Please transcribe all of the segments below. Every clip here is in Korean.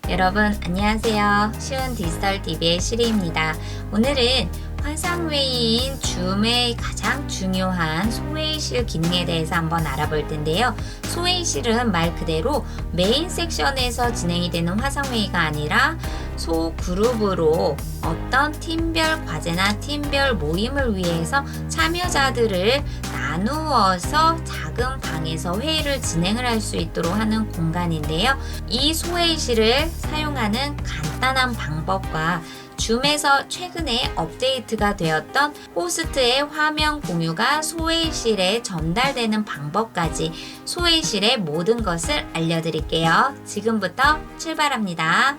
여러분 안녕하세요. 쉬운 디지털 TV의 시리입니다. 오늘은 화상회의인 줌의 가장 중요한 소회의실 기능에 대해서 한번 알아볼 텐데요. 소회의실은 말 그대로 메인 섹션에서 진행이 되는 화상회의가 아니라 소그룹으로 어떤 팀별 과제나 팀별 모임을 위해서 참여자들을 나누어서 작은 방에서 회의를 진행을 할 수 있도록 하는 공간인데요. 이 소회의실을 사용하는 간단한 방법과 줌에서 최근에 업데이트가 되었던 호스트의 화면 공유가 소회의실에 전달되는 방법까지 소회의실의 모든 것을 알려드릴게요. 지금부터 출발합니다.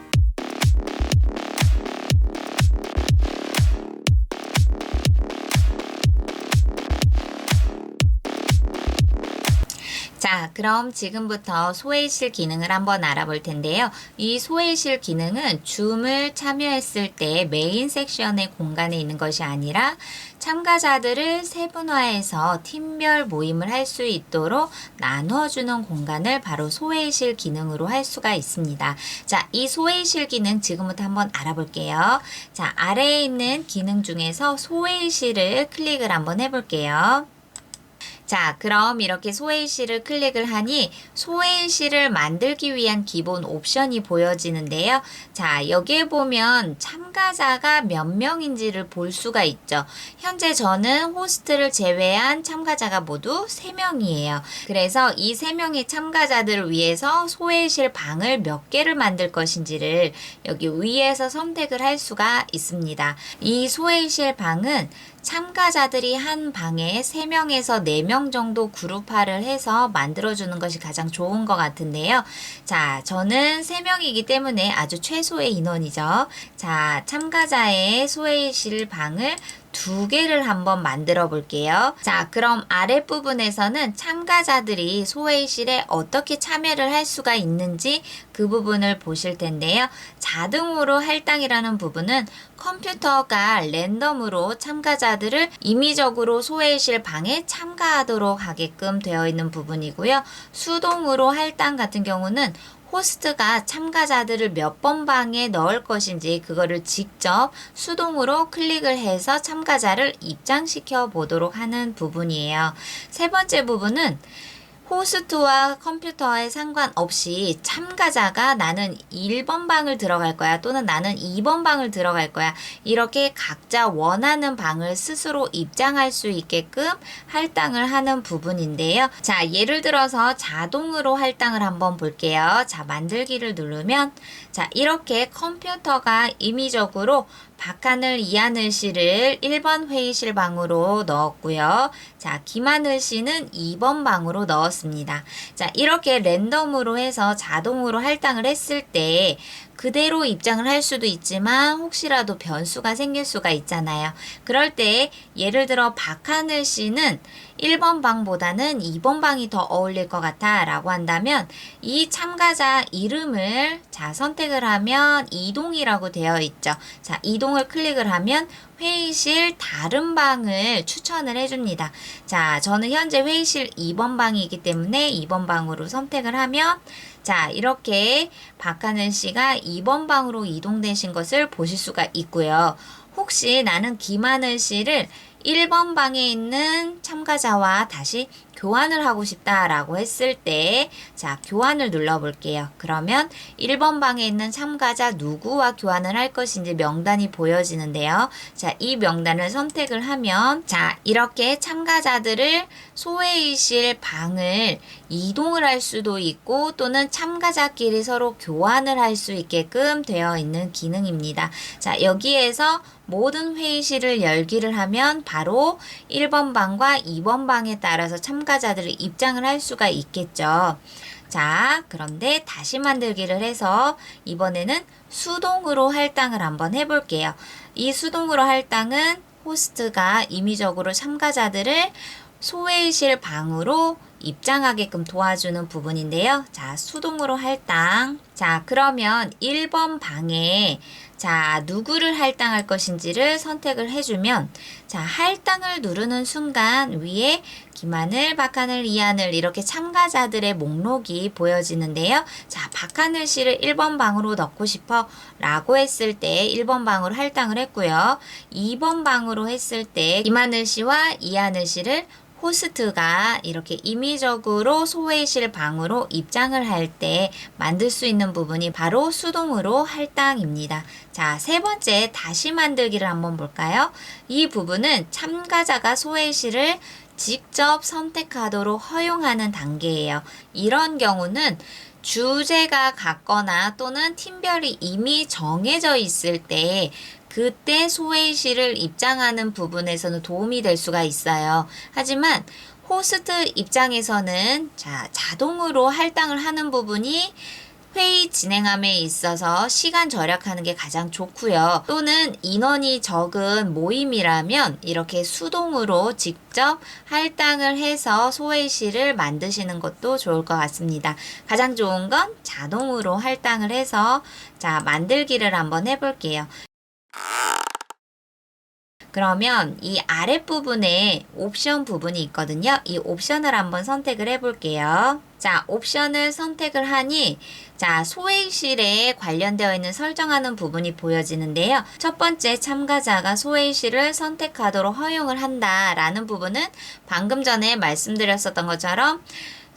자, 그럼 지금부터 소회의실 기능을 한번 알아볼 텐데요. 이 소회의실 기능은 줌을 참여했을 때 메인 섹션의 공간에 있는 것이 아니라 참가자들을 세분화해서 팀별 모임을 할 수 있도록 나누어주는 공간을 바로 소회의실 기능으로 할 수가 있습니다. 자, 이 소회의실 기능 지금부터 한번 알아볼게요. 자, 아래에 있는 기능 중에서 소회의실을 클릭을 한번 해볼게요. 자, 그럼 이렇게 소회의실을 클릭을 하니 소회의실을 만들기 위한 기본 옵션이 보여지는데요. 자, 여기에 보면 참가자가 몇 명인지를 볼 수가 있죠. 현재 저는 호스트를 제외한 참가자가 모두 3명이에요. 그래서 이 3명의 참가자들을 위해서 소회의실 방을 몇 개를 만들 것인지를 여기 위에서 선택을 할 수가 있습니다. 이 소회의실 방은 참가자들이 한 방에 3명에서 4명 정도 그룹화를 해서 만들어주는 것이 가장 좋은 것 같은데요. 자, 저는 3명이기 때문에 아주 최소의 인원이죠. 자, 참가자의 소회의실 방을 2개를 한번 만들어 볼게요. 자, 그럼 아랫부분에서는 참가자들이 소회의실에 어떻게 참여를 할 수가 있는지 그 부분을 보실 텐데요. 자동으로 할당이라는 부분은 컴퓨터가 랜덤으로 참가자들을 임의적으로 소회의실 방에 참가하도록 하게끔 되어 있는 부분이고요. 수동으로 할당 같은 경우는 호스트가 참가자들을 몇 번 방에 넣을 것인지 그거를 직접 수동으로 클릭을 해서 참가자를 입장시켜 보도록 하는 부분이에요. 세 번째 부분은 호스트와 컴퓨터에 상관없이 참가자가 나는 1번 방을 들어갈 거야 또는 나는 2번 방을 들어갈 거야 이렇게 각자 원하는 방을 스스로 입장할 수 있게끔 할당을 하는 부분인데요. 자, 예를 들어서 자동으로 할당을 한번 볼게요. 자, 만들기를 누르면 자, 이렇게 컴퓨터가 임의적으로 박하늘, 이하늘 씨를 1번 회의실 방으로 넣었고요. 자, 김하늘 씨는 2번 방으로 넣었습니다. 자, 이렇게 랜덤으로 해서 자동으로 할당을 했을 때 그대로 입장을 할 수도 있지만 혹시라도 변수가 생길 수가 있잖아요. 그럴 때 예를 들어 박하늘 씨는 1번 방보다는 2번 방이 더 어울릴 것 같아 라고 한다면 이 참가자 이름을 자 선택을 하면 이동이라고 되어 있죠. 자, 이동을 클릭을 하면 회의실 다른 방을 추천을 해줍니다. 자, 저는 현재 회의실 2번 방이기 때문에 2번 방으로 선택을 하면 자, 이렇게 박하늘 씨가 2번 방으로 이동되신 것을 보실 수가 있고요. 혹시 나는 김하늘 씨를 1번 방에 있는 참가자와 다시 교환을 하고 싶다라고 했을 때 자, 교환을 눌러볼게요. 그러면 1번 방에 있는 참가자 누구와 교환을 할 것인지 명단이 보여지는데요. 자, 이 명단을 선택을 하면 자, 이렇게 참가자들을 소회의실 방을 이동을 할 수도 있고 또는 참가자끼리 서로 교환을 할 수 있게끔 되어 있는 기능입니다. 자, 여기에서 모든 회의실을 열기를 하면 바로 1번 방과 2번 방에 따라서 참가자들이 입장을 할 수가 있겠죠. 자, 그런데 다시 만들기를 해서 이번에는 수동으로 할당을 한번 해볼게요. 이 수동으로 할당은 호스트가 임의적으로 참가자들을 소회의실 방으로 입장하게끔 도와주는 부분인데요. 자, 수동으로 할당. 자, 그러면 1번 방에 자, 누구를 할당할 것인지를 선택을 해주면 자, 할당을 누르는 순간 위에 김하늘, 박하늘, 이하늘 이렇게 참가자들의 목록이 보여지는데요. 자, 박하늘 씨를 1번 방으로 넣고 싶어 라고 했을 때 1번 방으로 할당을 했고요. 2번 방으로 했을 때 김하늘 씨와 이하늘 씨를 호스트가 이렇게 임의적으로 소외실 방으로 입장을 할 때 만들 수 있는 부분이 바로 수동으로 할당입니다. 자, 세 번째 다시 만들기를 한번 볼까요? 이 부분은 참가자가 소외실을 직접 선택하도록 허용하는 단계예요. 이런 경우는 주제가 같거나 또는 팀별이 이미 정해져 있을 때 그때 소외실을 입장하는 부분에서는 도움이 될 수가 있어요. 하지만 호스트 입장에서는 자, 자동으로 할당을 하는 부분이 회의 진행함에 있어서 시간 절약하는 게 가장 좋고요. 또는 인원이 적은 모임이라면 이렇게 수동으로 직접 할당을 해서 소외실을 만드시는 것도 좋을 것 같습니다. 가장 좋은 건 자동으로 할당을 해서 자, 만들기를 한번 해볼게요. 그러면 이 아랫부분에 옵션 부분이 있거든요. 이 옵션을 한번 선택을 해볼게요. 자, 옵션을 선택을 하니 자, 소외실에 관련되어 있는 설정하는 부분이 보여지는데요. 첫 번째 참가자가 소외실을 선택하도록 허용을 한다라는 부분은 방금 전에 말씀드렸었던 것처럼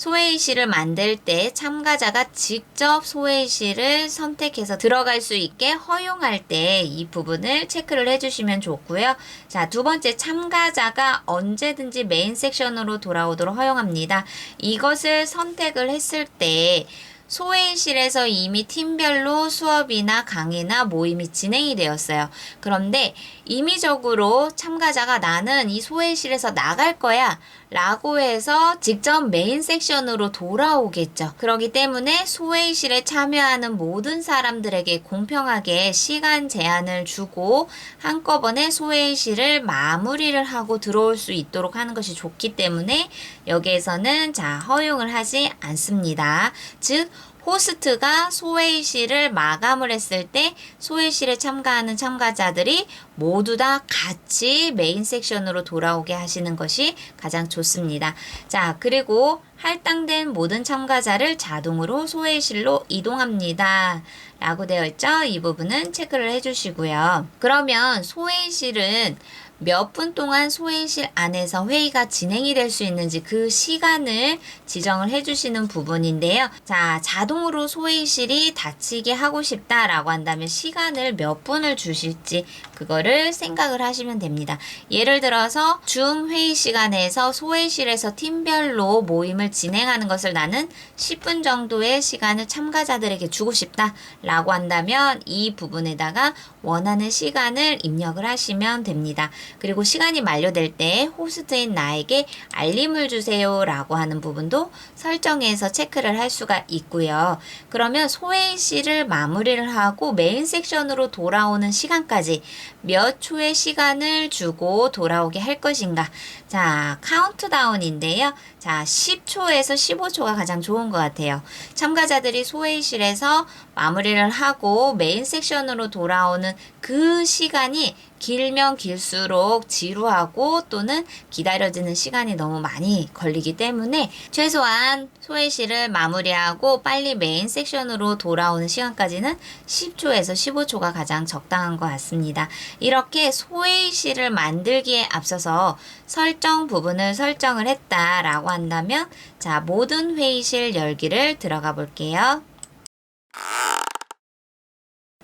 소외실을 만들 때 참가자가 직접 소외실을 선택해서 들어갈 수 있게 허용할 때 이 부분을 체크를 해주시면 좋고요. 자, 두 번째 참가자가 언제든지 메인 섹션으로 돌아오도록 허용합니다. 이것을 선택을 했을 때 소외실에서 이미 팀별로 수업이나 강의나 모임이 진행이 되었어요. 그런데 임의적으로 참가자가 나는 이 소외실에서 나갈 거야 라고 해서 직접 메인 섹션으로 돌아오겠죠. 그렇기 때문에 소외실에 참여하는 모든 사람들에게 공평하게 시간 제한을 주고 한꺼번에 소외실을 마무리를 하고 들어올 수 있도록 하는 것이 좋기 때문에 여기에서는 자, 허용을 하지 않습니다. 즉 호스트가 소외실을 마감을 했을 때 소외실에 참가하는 참가자들이 모두 다 같이 메인 섹션으로 돌아오게 하시는 것이 가장 좋습니다. 자, 그리고 할당된 모든 참가자를 자동으로 소외실로 이동합니다. 라고 되어 있죠? 이 부분은 체크를 해주시고요. 그러면 소외실은 몇 분 동안 소외실 안에서 회의가 진행이 될 수 있는지 그 시간을 지정을 해주시는 부분인데요. 자, 자동으로 소외실이 닫히게 하고 싶다라고 한다면 시간을 몇 분을 주실지 그거를 생각을 하시면 됩니다. 예를 들어서 줌 회의 시간에서 소외실에서 팀별로 모임을 진행하는 것을 나는 10분 정도의 시간을 참가자들에게 주고 싶다라고 한다면 이 부분에다가 원하는 시간을 입력을 하시면 됩니다. 그리고 시간이 만료될 때 호스트인 나에게 알림을 주세요 라고 하는 부분도 설정해서 체크를 할 수가 있고요. 그러면 소외실을 마무리를 하고 메인 섹션으로 돌아오는 시간까지 몇 초의 시간을 주고 돌아오게 할 것인가. 자, 카운트다운인데요. 자, 10초에서 15초가 가장 좋은 것 같아요. 참가자들이 소외실에서 마무리를 하고 메인 섹션으로 돌아오는 그 시간이 길면 길수록 지루하고 또는 기다려지는 시간이 너무 많이 걸리기 때문에 최소한 소외실을 마무리하고 빨리 메인 섹션으로 돌아오는 시간까지는 10초에서 15초가 가장 적당한 것 같습니다. 이렇게 소외실을 만들기에 앞서서 설정 부분을 설정을 했다라고 한다면 자, 모든 회의실 열기를 들어가 볼게요.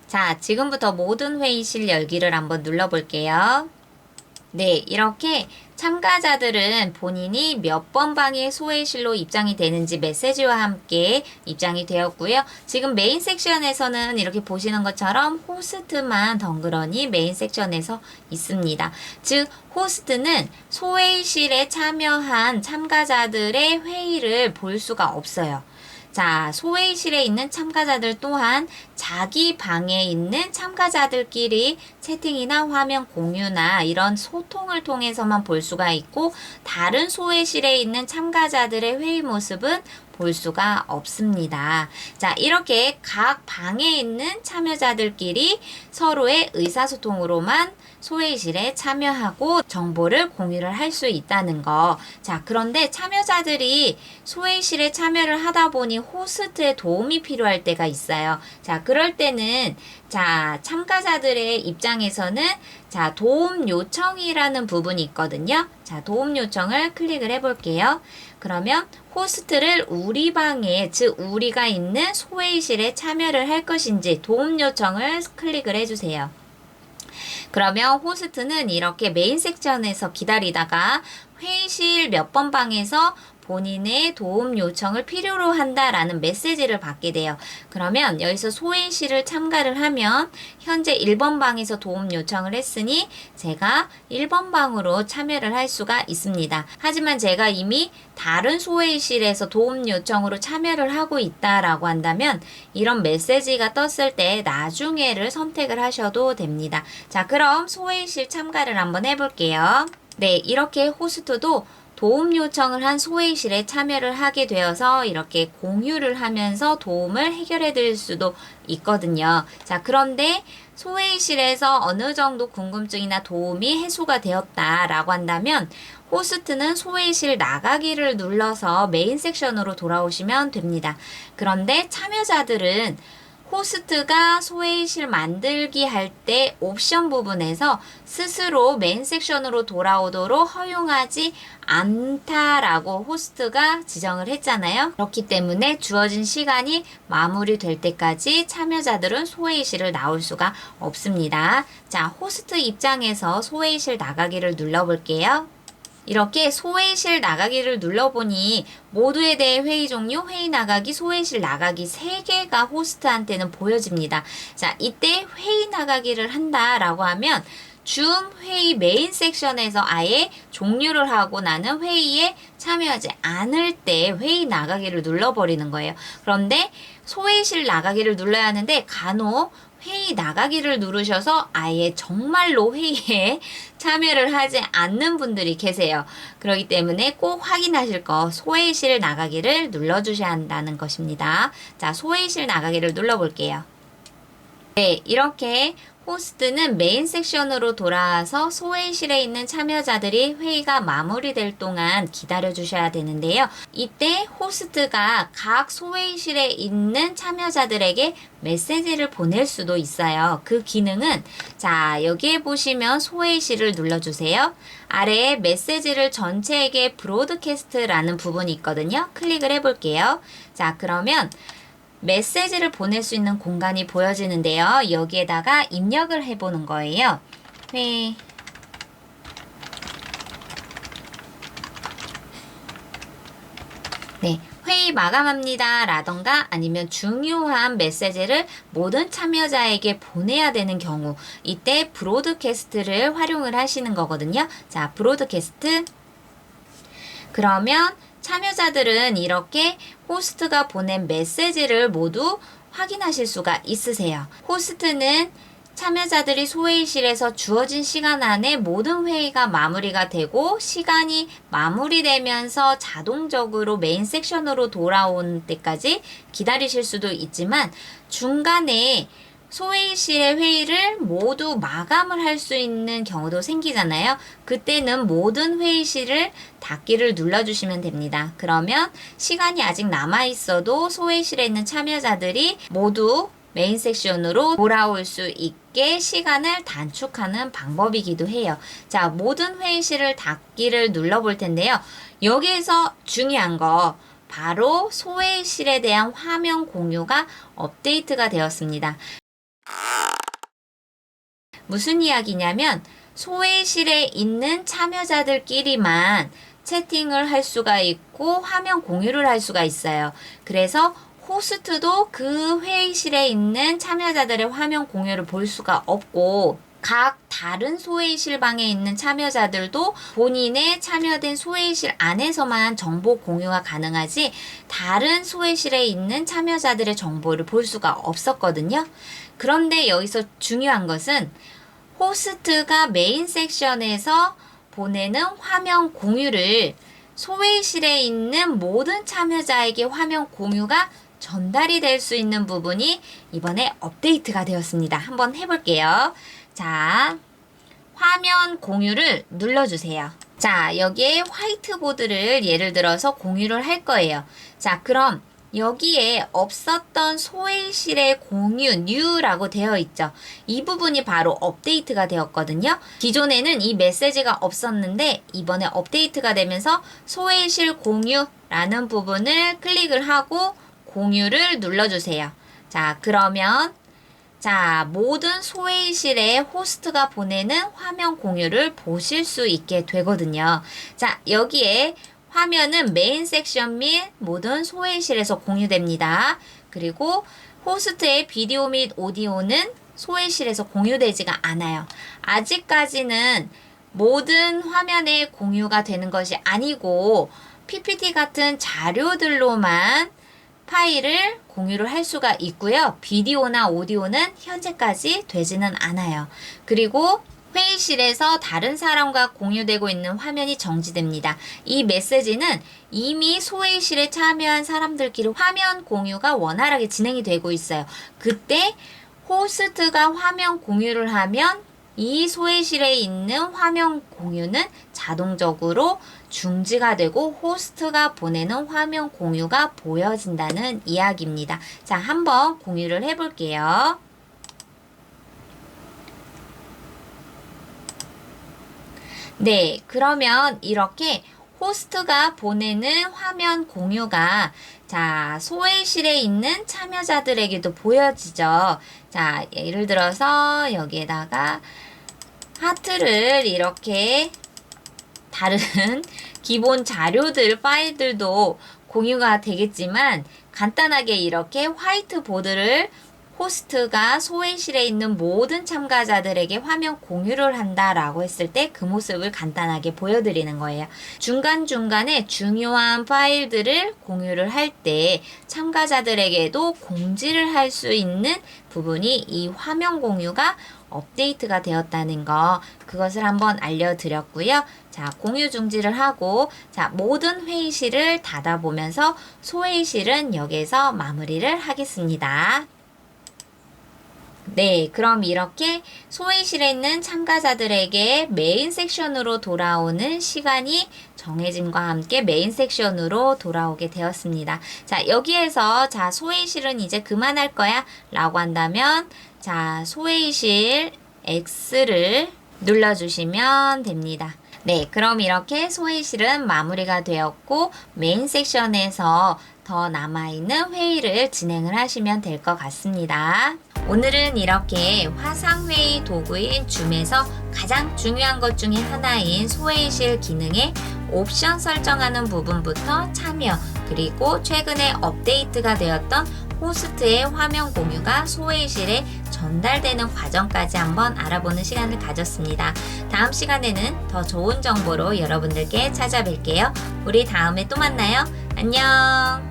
자, 지금부터 모든 회의실 열기를 한번 눌러볼게요. 네, 이렇게 참가자들은 본인이 몇 번 방의 소외실로 입장이 되는지 메시지와 함께 입장이 되었고요. 지금 메인 섹션에서는 이렇게 보시는 것처럼 호스트만 덩그러니 메인 섹션에서 있습니다. 즉, 호스트는 소외실에 참여한 참가자들의 회의를 볼 수가 없어요. 자, 소외실에 있는 참가자들 또한 자기 방에 있는 참가자들끼리 채팅이나 화면 공유나 이런 소통을 통해서만 볼 수가 있고 다른 소외실에 있는 참가자들의 회의 모습은 볼 수가 없습니다. 자, 이렇게 각 방에 있는 참여자들끼리 서로의 의사소통으로만 소회의실에 참여하고 정보를 공유를 할 수 있다는 거. 자, 그런데 참여자들이 소회의실에 참여를 하다 보니 호스트의 도움이 필요할 때가 있어요. 자, 그럴 때는 자, 참가자들의 입장에서는 자, 도움 요청이라는 부분이 있거든요. 자, 도움 요청을 클릭을 해볼게요. 그러면 호스트를 우리 방에, 즉 우리가 있는 소회의실에 참여를 할 것인지 도움 요청을 클릭을 해주세요. 그러면 호스트는 이렇게 메인 섹션에서 기다리다가 회의실 몇 번 방에서 본인의 도움 요청을 필요로 한다라는 메시지를 받게 돼요. 그러면 여기서 소회의실을 참가를 하면 현재 1번 방에서 도움 요청을 했으니 제가 1번 방으로 참여를 할 수가 있습니다. 하지만 제가 이미 다른 소회의실에서 도움 요청으로 참여를 하고 있다라고 한다면 이런 메시지가 떴을 때 나중에를 선택을 하셔도 됩니다. 자, 그럼 소회의실 참가를 한번 해볼게요. 네, 이렇게 호스트도 도움 요청을 한 소회의실에 참여를 하게 되어서 이렇게 공유를 하면서 도움을 해결해 드릴 수도 있거든요. 자, 그런데 소회의실에서 어느 정도 궁금증이나 도움이 해소가 되었다라고 한다면 호스트는 소회의실 나가기를 눌러서 메인 섹션으로 돌아오시면 됩니다. 그런데 참여자들은 호스트가 소회의실 만들기 할 때 옵션 부분에서 스스로 메인 섹션으로 돌아오도록 허용하지 않다라고 호스트가 지정을 했잖아요. 그렇기 때문에 주어진 시간이 마무리될 때까지 참여자들은 소회의실을 나올 수가 없습니다. 자, 호스트 입장에서 소회의실 나가기를 눌러볼게요. 이렇게 소회의실 나가기를 눌러보니 모두에 대해 회의 종료, 회의 나가기, 소회의실 나가기 3개가 호스트한테는 보여집니다. 자, 이때 회의 나가기를 한다라고 하면 줌 회의 메인 섹션에서 아예 종료를 하고 나는 회의에 참여하지 않을 때 회의 나가기를 눌러버리는 거예요. 그런데 소회의실 나가기를 눌러야 하는데 간혹 회의 나가기를 누르셔서 아예 정말로 회의에 참여를 하지 않는 분들이 계세요. 그렇기 때문에 꼭 확인하실 거 소회의실 나가기를 눌러주셔야 한다는 것입니다. 자, 소회의실 나가기를 눌러볼게요. 네, 이렇게 호스트는 메인 섹션으로 돌아와서 소회의실에 있는 참여자들이 회의가 마무리될 동안 기다려 주셔야 되는데요. 이때 호스트가 각 소회의실에 있는 참여자들에게 메시지를 보낼 수도 있어요. 그 기능은 자, 여기에 보시면 소회의실을 눌러주세요. 아래에 메시지를 전체에게 브로드캐스트라는 부분이 있거든요. 클릭을 해볼게요. 자, 그러면 메시지를 보낼 수 있는 공간이 보여지는데요. 여기에다가 입력을 해보는 거예요. 네, 회의 마감합니다 라던가 아니면 중요한 메시지를 모든 참여자에게 보내야 되는 경우 이때 브로드캐스트를 활용을 하시는 거거든요. 자, 브로드캐스트. 그러면 참여자들은 이렇게 호스트가 보낸 메시지를 모두 확인하실 수가 있으세요. 호스트는 참여자들이 소회의실에서 주어진 시간 안에 모든 회의가 마무리가 되고 시간이 마무리되면서 자동적으로 메인 섹션으로 돌아온 때까지 기다리실 수도 있지만 중간에 소회의실의 회의를 모두 마감을 할 수 있는 경우도 생기잖아요. 그때는 모든 회의실을 닫기를 눌러주시면 됩니다. 그러면 시간이 아직 남아있어도 소회의실에 있는 참여자들이 모두 메인 섹션으로 돌아올 수 있게 시간을 단축하는 방법이기도 해요. 자, 모든 회의실을 닫기를 눌러볼 텐데요. 여기에서 중요한 거 바로 소회의실에 대한 화면 공유가 업데이트가 되었습니다. 무슨 이야기냐면 소회의실에 있는 참여자들끼리만 채팅을 할 수가 있고 화면 공유를 할 수가 있어요. 그래서 호스트도 그 회의실에 있는 참여자들의 화면 공유를 볼 수가 없고 각 다른 소회의실 방에 있는 참여자들도 본인의 참여된 소회의실 안에서만 정보 공유가 가능하지 다른 소회의실에 있는 참여자들의 정보를 볼 수가 없었거든요. 그런데 여기서 중요한 것은 호스트가 메인 섹션에서 보내는 화면 공유를 소회의실에 있는 모든 참여자에게 화면 공유가 전달이 될 수 있는 부분이 이번에 업데이트가 되었습니다. 한번 해볼게요. 자, 화면 공유를 눌러주세요. 자, 여기에 화이트보드를 예를 들어서 공유를 할 거예요. 자, 그럼 여기에 없었던 소회의실의 공유, new라고 되어 있죠. 이 부분이 바로 업데이트가 되었거든요. 기존에는 이 메시지가 없었는데 이번에 업데이트가 되면서 소회의실 공유라는 부분을 클릭을 하고 공유를 눌러주세요. 자, 그러면 자, 모든 소회의실에 호스트가 보내는 화면 공유를 보실 수 있게 되거든요. 자, 여기에 화면은 메인 섹션 및 모든 소회의실에서 공유됩니다. 그리고 호스트의 비디오 및 오디오는 소회의실에서 공유되지가 않아요. 아직까지는 모든 화면에 공유가 되는 것이 아니고 PPT 같은 자료들로만 파일을 공유를 할 수가 있고요. 비디오나 오디오는 현재까지 되지는 않아요. 그리고 회의실에서 다른 사람과 공유되고 있는 화면이 정지됩니다. 이 메시지는 이미 소회의실에 참여한 사람들끼리 화면 공유가 원활하게 진행이 되고 있어요. 그때 호스트가 화면 공유를 하면 이 소회의실에 있는 화면 공유는 자동적으로 중지가 되고 호스트가 보내는 화면 공유가 보여진다는 이야기입니다. 자, 한번 공유를 해볼게요. 네, 그러면 이렇게 호스트가 보내는 화면 공유가 자, 소회의실에 있는 참여자들에게도 보여지죠. 자, 예를 들어서 여기에다가 하트를 이렇게 다른 기본 자료들, 파일들도 공유가 되겠지만 간단하게 이렇게 화이트보드를 호스트가 소회의실에 있는 모든 참가자들에게 화면 공유를 한다라고 했을 때 그 모습을 간단하게 보여드리는 거예요. 중간중간에 중요한 파일들을 공유를 할 때 참가자들에게도 공지를 할 수 있는 부분이 이 화면 공유가 업데이트가 되었다는 거, 그것을 한번 알려드렸고요. 자, 공유 중지를 하고 자, 모든 회의실을 닫아보면서 소회의실은 여기에서 마무리를 하겠습니다. 네, 그럼 이렇게 소회의실에 있는 참가자들에게 메인 섹션으로 돌아오는 시간이 정해짐과 함께 메인 섹션으로 돌아오게 되었습니다. 자, 여기에서 자, 소회의실은 이제 그만할 거야 라고 한다면 자, 소회의실 X를 눌러주시면 됩니다. 네, 그럼 이렇게 소회의실은 마무리가 되었고 메인 섹션에서 더 남아있는 회의를 진행을 하시면 될 것 같습니다. 오늘은 이렇게 화상회의 도구인 줌에서 가장 중요한 것 중에 하나인 소회의실 기능의 옵션 설정하는 부분부터 참여, 그리고 최근에 업데이트가 되었던 호스트의 화면 공유가 소회의실에 전달되는 과정까지 한번 알아보는 시간을 가졌습니다. 다음 시간에는 더 좋은 정보로 여러분들께 찾아뵐게요. 우리 다음에 또 만나요. 안녕!